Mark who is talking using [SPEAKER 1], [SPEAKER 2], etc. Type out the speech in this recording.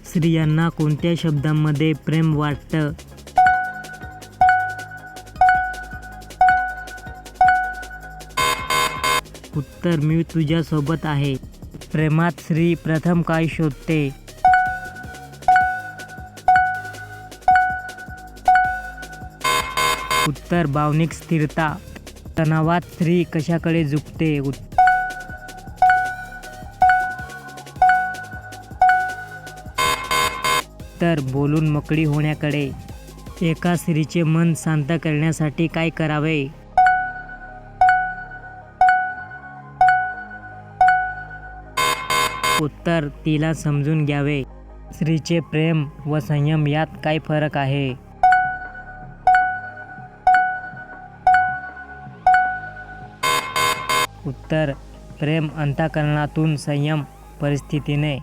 [SPEAKER 1] स्त्रियांना कोणत्या शब्दांमध्ये प्रेम वाटतं? उत्तर, मी तुझ्यासोबत आहे. प्रेमात स्त्री प्रथम काय शोधते? उत्तर, भावनिक स्थिरता. तणावात स्त्री कशाकडे झुकते? उत्तर, बोलून मोकळी होण्याकडे. एका स्त्रीचे मन शांत करण्यासाठी काय करावे? उत्तर, तिला समजून घ्यावे. स्त्रीचे प्रेम व संयम यात काय फरक आहे? उत्तर, प्रेम अंतःकरणातून, संयम परिस्थितीने.